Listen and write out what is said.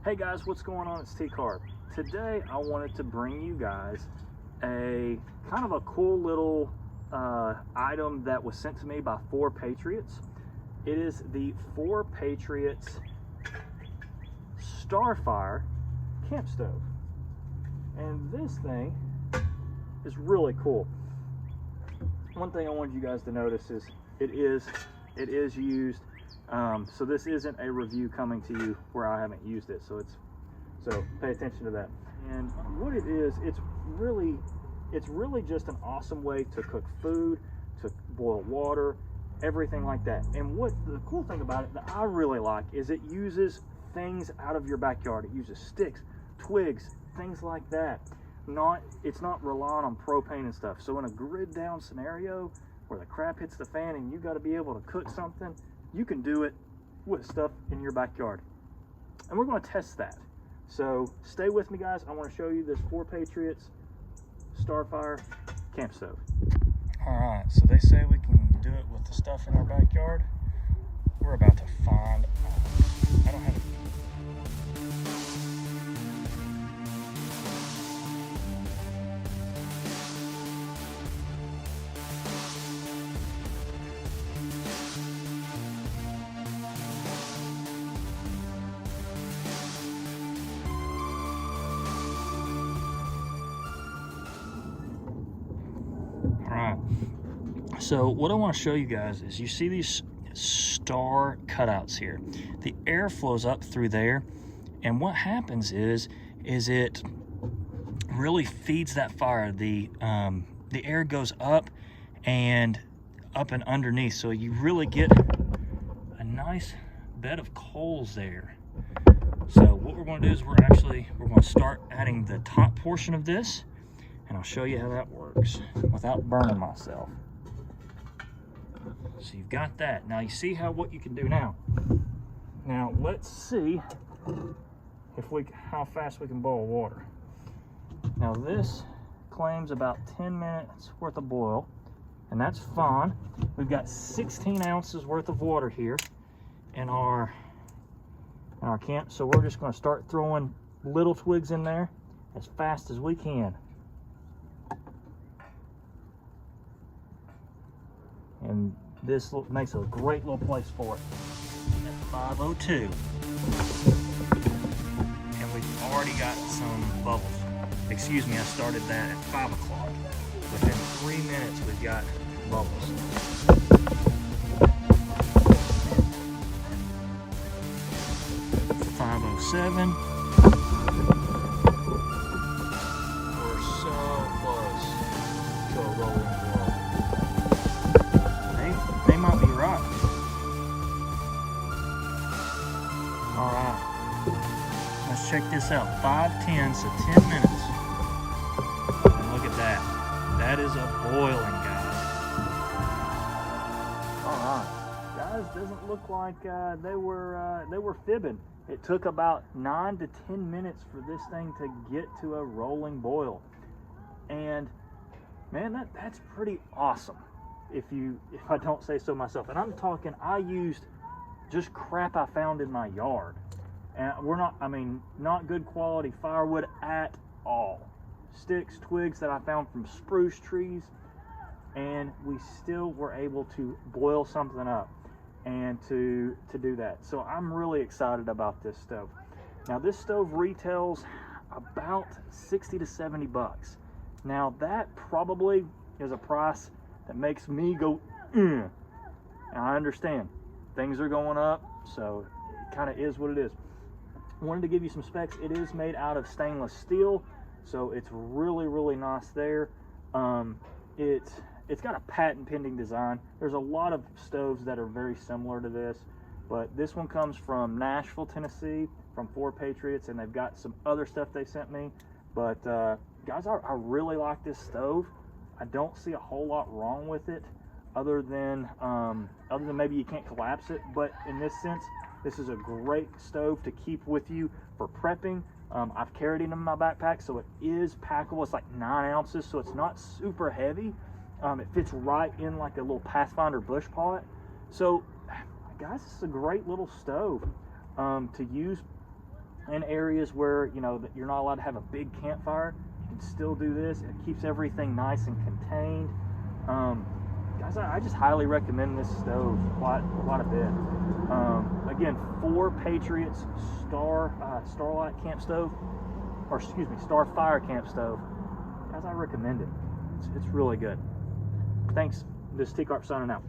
Hey guys, what's going on? It's Tcarp. Today I wanted to bring you guys a kind of a cool little item that was sent to me by 4Patriots. It is the 4Patriots Starfire camp stove. And this thing is really cool. One thing I wanted you guys to notice is it is used. So this isn't a review coming to you where I haven't used it. So pay attention to that. And what it is, it's really just an awesome way to cook food, to boil water, everything like that. And what the cool thing about it that I really like is it uses things out of your backyard. It uses sticks, twigs, things like that. It's not relying on propane and stuff. So in a grid down scenario where the crap hits the fan and you got to be able to cook something, you can do it with stuff in your backyard. And we're going to test that. So stay with me, guys. I want to show you this 4Patriots Starfire camp stove. All right, so they say we can do it with the stuff in our backyard. We're about to find out. I don't have So what I want to show you guys is you see these star cutouts here. The air flows up through there, and what happens is it really feeds that fire. The air goes up and underneath, so you really get a nice bed of coals there. So what we're going to do is we're going to start adding the top portion of this, and I'll show you how that works without burning myself. So you've got that. Now you see what you can do now. Now let's see how fast we can boil water. Now this claims about 10 minutes worth of boil, and that's fine. We've got 16 ounces worth of water here in our camp, so we're just going to start throwing little twigs in there as fast as we can. And this makes a great little place for it. At 5:02, and we've already got some bubbles. Excuse me, I started that at 5 o'clock. Within 3 minutes, we've got bubbles. 5:07. We're so close to a rolling boil. They might be right. All right, let's check this out. 5:10, so 10 minutes. And look at that. That is a boiling, guys. All right, guys, doesn't look like they were fibbing. It took about 9 to 10 minutes for this thing to get to a rolling boil, and man, that's pretty awesome. If I don't say so myself. And I'm talking, I used just crap I found in my yard. And not good quality firewood at all. Sticks, twigs that I found from spruce trees. And we still were able to boil something up and to do that. So I'm really excited about this stove. Now this stove retails about 60 to 70 bucks. Now that probably is a price that makes me go, and I understand things are going up, so it kind of is what it is. I wanted to give you some specs. It is made out of stainless steel, so it's really nice there. It's got a patent pending design. There's a lot of stoves that are very similar to this, but this one comes from Nashville, Tennessee, from 4Patriots, and they've got some other stuff they sent me. But guys, I really like this stove. I don't see a whole lot wrong with it, other than maybe you can't collapse it. But in this sense, this is a great stove to keep with you for prepping. I've carried it in my backpack, so it is packable. It's like 9 ounces, so it's not super heavy. It fits right in like a little Pathfinder bush pot. So, guys, this is a great little stove to use in areas where, you know, that you're not allowed to have a big campfire, you can still do this. It keeps everything nice and contained. Guys, I just highly recommend this stove quite a bit. Again, 4Patriots Starlight camp stove, or excuse me, Starfire camp stove. Guys, I recommend it. It's really good. Thanks. This is Tcarp signing out.